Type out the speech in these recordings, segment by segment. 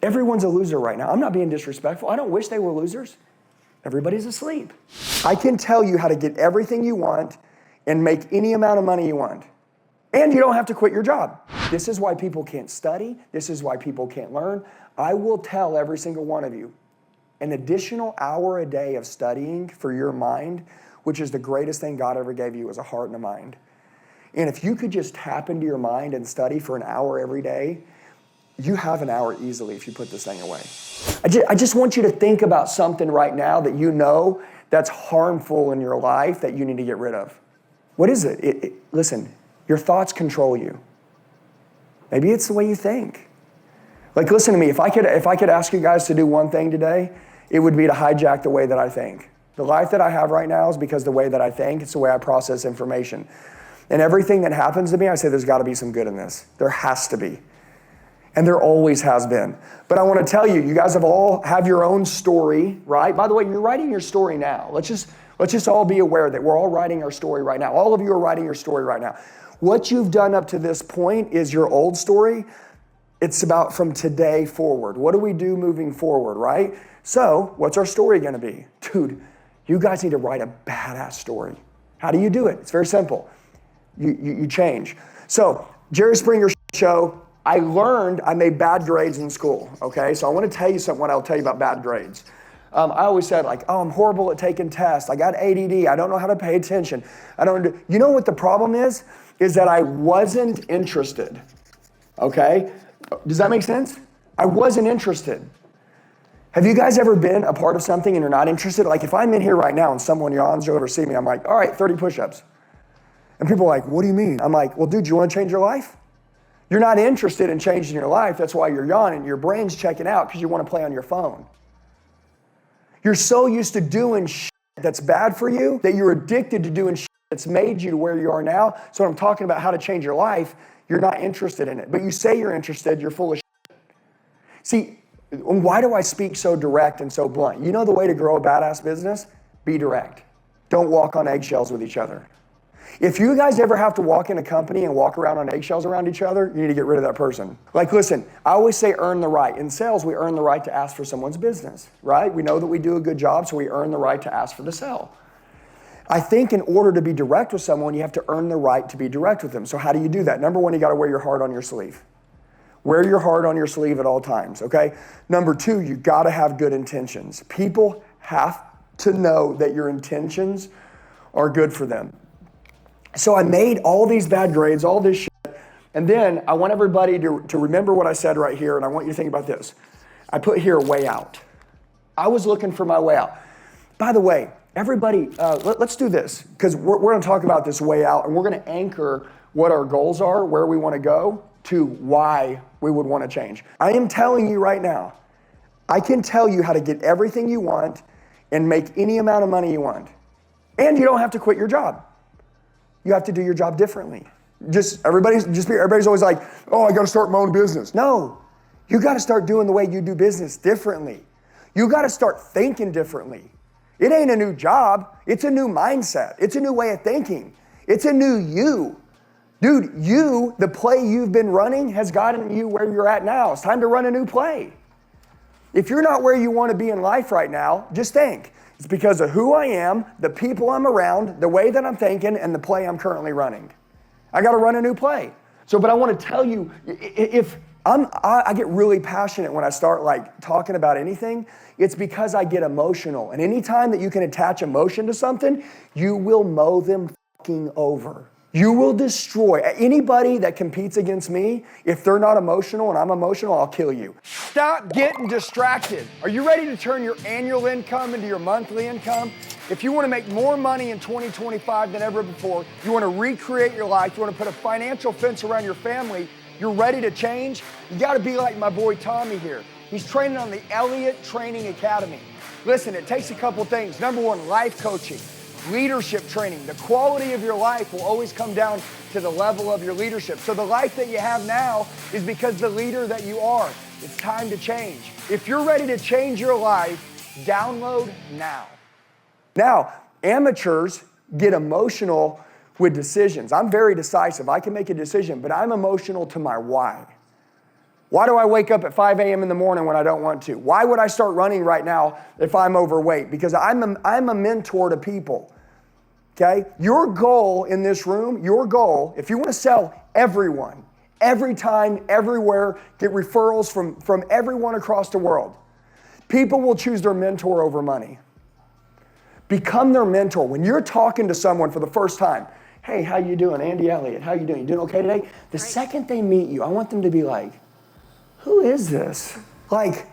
Everyone's a loser right now. I'm not being disrespectful. I don't wish they were losers. Everybody's asleep. I can tell you how to get everything you want and make any amount of money you want. And you don't have to quit your job. This is why people can't study. This is why people can't learn. I will tell every single one of you, an additional hour a day of studying for your mind, which is the greatest thing God ever gave you, is a heart and a mind. And if you could just tap into your mind and study for an hour every day, you have an hour easily if you put this thing away. I just want you to think about something right now that you know that's harmful in your life that you need to get rid of. What is it? Listen, your thoughts control you. Maybe it's the way you think. Like, listen to me, if I could ask you guys to do one thing today, it would be to hijack the way that I think. The life that I have right now is because the way that I think, it's the way I process information. And everything that happens to me, I say there's got to be some good in this. There has to be. And there always has been. But I want to tell you, you guys have your own story, right? By the way, you're writing your story now. Let's just all be aware that we're all writing our story right now. All of you are writing your story right now. What you've done up to this point is your old story. It's about from today forward. What do we do moving forward, right? So what's our story going to be? Dude, you guys need to write a badass story. How do you do it? It's very simple. You change. So Jerry Springer show, I learned I made bad grades in school, okay? So I want to tell you something, what I'll tell you about bad grades. I always said I'm horrible at taking tests. I got ADD. I don't know how to pay attention. You know what the problem is? Is that I wasn't interested, okay? Does that make sense? I wasn't interested. Have you guys ever been a part of something and you're not interested? Like if I'm in here right now and someone yawns over to see me, I'm like, all right, 30 push-ups. And people are like, what do you mean? I'm like, well, dude, you want to change your life? You're not interested in changing your life. That's why you're yawning. Your brain's checking out because you want to play on your phone. You're so used to doing shit that's bad for you that you're addicted to doing shit that's made you to where you are now. So when I'm talking about how to change your life, you're not interested in it. But you say you're interested, you're full of shit. See, why do I speak so direct and so blunt? You know the way to grow a badass business? Be direct. Don't walk on eggshells with each other. If you guys ever have to walk in a company and walk around on eggshells around each other, you need to get rid of that person. Like, listen, I always say earn the right. In sales, we earn the right to ask for someone's business, right? We know that we do a good job, so we earn the right to ask for the sell. I think in order to be direct with someone, you have to earn the right to be direct with them. So how do you do that? Number one, you got to wear your heart on your sleeve. Wear your heart on your sleeve at all times, okay? Number two, you got to have good intentions. People have to know that your intentions are good for them. So I made all these bad grades, all this shit, and then I want everybody to remember what I said right here, and I want you to think about this. I put here way out. I was looking for my way out. By the way, everybody, let's do this, because we're going to talk about this way out, and we're going to anchor what our goals are, where we want to go, to why we would want to change. I am telling you right now, I can tell you how to get everything you want and make any amount of money you want. And you don't have to quit your job. You have to do your job differently. Everybody's always like, oh, I got to start my own business. No, you got to start doing the way you do business differently. You got to start thinking differently. It ain't a new job. It's a new mindset. It's a new way of thinking. It's a new you. Dude, the play you've been running has gotten you where you're at now. It's time to run a new play. If you're not where you want to be in life right now, just think. It's because of who I am, the people I'm around, the way that I'm thinking, and the play I'm currently running. I got to run a new play. But I want to tell you, I get really passionate when I start talking about anything. It's because I get emotional. And anytime that you can attach emotion to something, you will mow them fucking over. You will destroy anybody that competes against me. If they're not emotional and I'm emotional, I'll kill you. Stop getting distracted. Are you ready to turn your annual income into your monthly income? If you want to make more money in 2025 than ever before, you want to recreate your life, you want to put a financial fence around your family, you're ready to change, you got to be like my boy Tommy here. He's training on the Elliott Training Academy. Listen, it takes a couple things. Number one, life coaching. Leadership training. The quality of your life will always come down to the level of your leadership. So the life that you have now is because the leader that you are. It's time to change. If you're ready to change your life, download now. Now, amateurs get emotional with decisions. I'm very decisive. I can make a decision, but I'm emotional to my why. Why do I wake up at 5 a.m. in the morning when I don't want to? Why would I start running right now if I'm overweight? Because I'm a mentor to people, okay? Your goal in this room, if you want to sell everyone, every time, everywhere, get referrals from everyone across the world, people will choose their mentor over money. Become their mentor. When you're talking to someone for the first time, hey, how you doing? Andy Elliott, how you doing? You doing okay today? The second they meet you, I want them to be like, who is this? Like,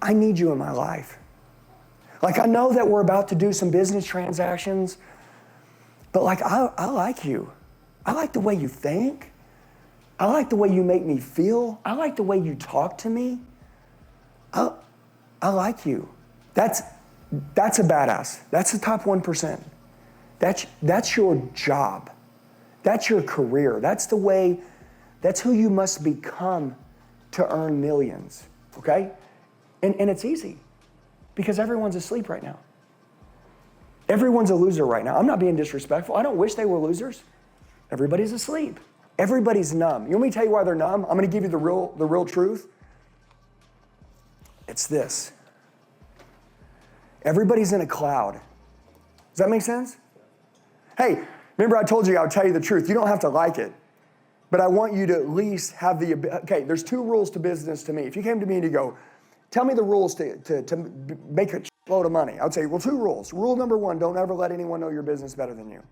I need you in my life. Like, I know that we're about to do some business transactions, but like, I like you. I like the way you think. I like the way you make me feel. I like the way you talk to me. I like you. That's a badass. That's the top 1%. That's your job. That's your career. That's who you must become to earn millions, okay? And it's easy because everyone's asleep right now. Everyone's a loser right now. I'm not being disrespectful. I don't wish they were losers. Everybody's asleep. Everybody's numb. You want me to tell you why they're numb? I'm going to give you the real truth. It's this. Everybody's in a cloud. Does that make sense? Hey, remember I told you I would tell you the truth. You don't have to like it. But I want you to at least have okay, there's 2 rules to business to me. If you came to me and you go, tell me the rules to make a load of money. I would say, well, 2 rules. Rule number 1, don't ever let anyone know your business better than you.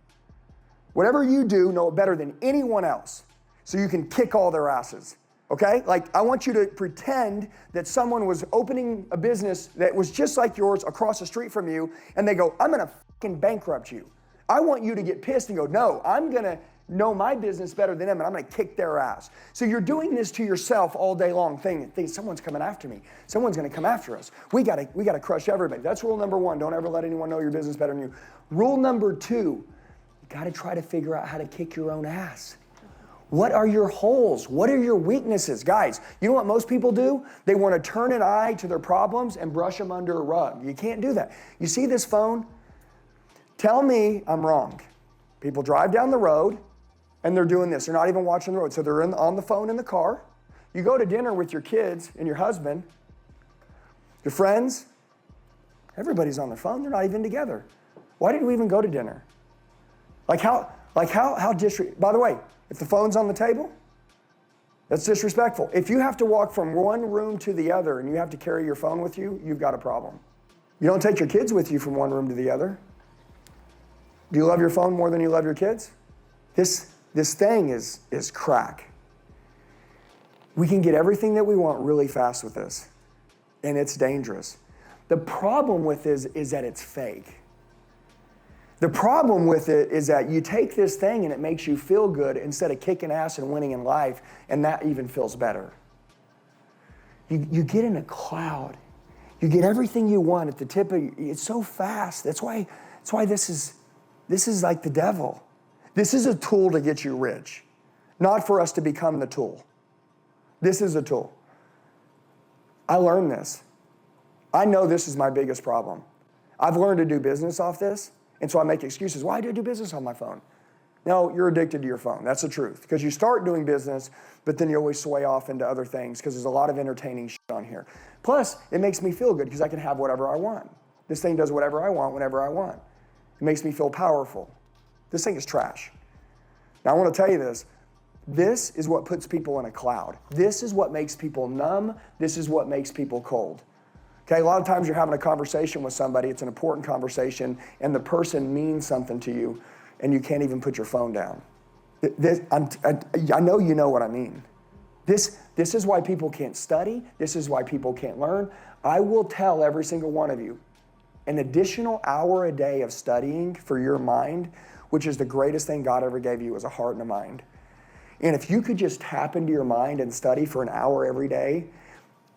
Whatever you do, know it better than anyone else so you can kick all their asses, okay? Like, I want you to pretend that someone was opening a business that was just like yours across the street from you, and they go, I'm gonna fucking bankrupt you. I want you to get pissed and go, no, I'm gonna know my business better than them, and I'm gonna kick their ass. So you're doing this to yourself all day long, thinking someone's coming after me. Someone's gonna come after us. We gotta crush everybody. That's rule number 1. Don't ever let anyone know your business better than you. Rule number 2, you gotta try to figure out how to kick your own ass. What are your holes? What are your weaknesses? Guys, you know what most people do? They wanna turn an eye to their problems and brush them under a rug. You can't do that. You see this phone? Tell me I'm wrong. People drive down the road, and they're doing this. They're not even watching the road. So they're on the phone in the car. You go to dinner with your kids and your husband, your friends. Everybody's on their phone. They're not even together. Why did we even go to dinner? By the way, if the phone's on the table, that's disrespectful. If you have to walk from one room to the other and you have to carry your phone with you, you've got a problem. You don't take your kids with you from one room to the other. Do you love your phone more than you love your kids? This thing is crack. We can get everything that we want really fast with this, and it's dangerous. The problem with it is that it's fake. The problem with it is that you take this thing and it makes you feel good instead of kicking ass and winning in life, and that even feels better. You get in a cloud. You get everything you want at the tip of it's so fast. That's why this is like the devil. This is a tool to get you rich, not for us to become the tool. This is a tool. I learned this. I know this is my biggest problem. I've learned to do business off this, and so I make excuses. Why do I do business on my phone? No, you're addicted to your phone. That's the truth. Because you start doing business, but then you always sway off into other things because there's a lot of entertaining shit on here. Plus, it makes me feel good because I can have whatever I want. This thing does whatever I want whenever I want. It makes me feel powerful. This thing is trash. Now, I want to tell you this. This is what puts people in a cloud. This is what makes people numb. This is what makes people cold. Okay, a lot of times you're having a conversation with somebody. It's an important conversation, and the person means something to you, and you can't even put your phone down. I know you know what I mean. This is why people can't study. This is why people can't learn. I will tell every single one of you, an additional hour a day of studying for your mind, which is the greatest thing God ever gave you, is a heart and a mind. And if you could just tap into your mind and study for an hour every day,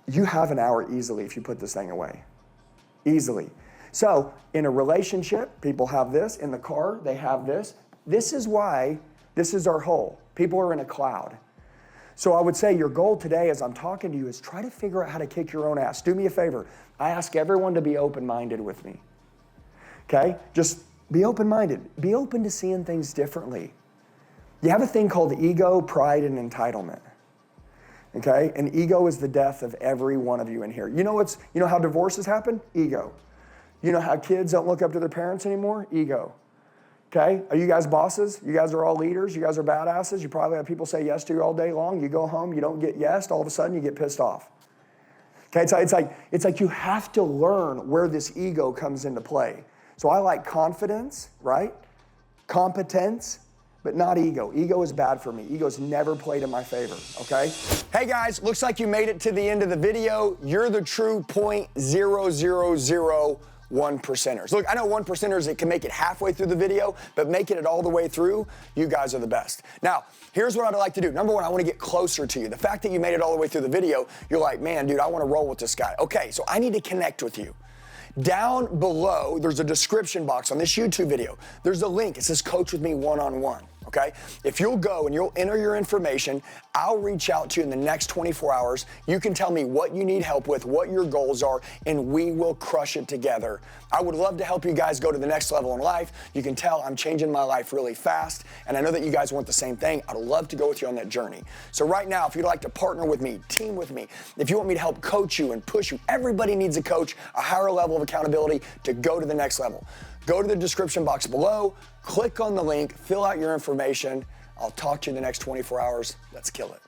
you have an hour easily if you put this thing away. Easily. So in a relationship, people have this. In the car, they have this. This is why, this is our hole. People are in a cloud. So I would say your goal today as I'm talking to you is try to figure out how to kick your own ass. Do me a favor. I ask everyone to be open-minded with me. Okay? Just be open-minded. Be open to seeing things differently. You have a thing called ego, pride, and entitlement. okay? And ego is the death of every one of you in here. You know how divorces happen? Ego. You know how kids don't look up to their parents anymore? Ego. Okay? Are you guys bosses? You guys are all leaders? You guys are badasses? You probably have people say yes to you all day long. You go home, you don't get yes, all of a sudden you get pissed off. Okay, it's like you have to learn where this ego comes into play. So I like confidence, right? Competence, but not ego. Ego is bad for me. Ego's never played in my favor, okay? Hey guys, looks like you made it to the end of the video. You're the true 0.0001%ers. Look, I know 1%ers that can make it halfway through the video, but making it all the way through, you guys are the best. Now, here's what I'd like to do. Number one, I want to get closer to you. The fact that you made it all the way through the video, you're like, man, dude, I want to roll with this guy. Okay, so I need to connect with you. Down below, there's a description box on this YouTube video. There's a link. It says Coach with Me one-on-one. Okay? If you'll go and you'll enter your information, I'll reach out to you in the next 24 hours. You can tell me what you need help with, what your goals are, and we will crush it together. I would love to help you guys go to the next level in life. You can tell I'm changing my life really fast, and I know that you guys want the same thing. I'd love to go with you on that journey. So right now, if you'd like to partner with me, team with me, if you want me to help coach you and push you, everybody needs a coach, a higher level of accountability to go to the next level. Go to the description box below, click on the link, fill out your information. I'll talk to you in the next 24 hours. Let's kill it.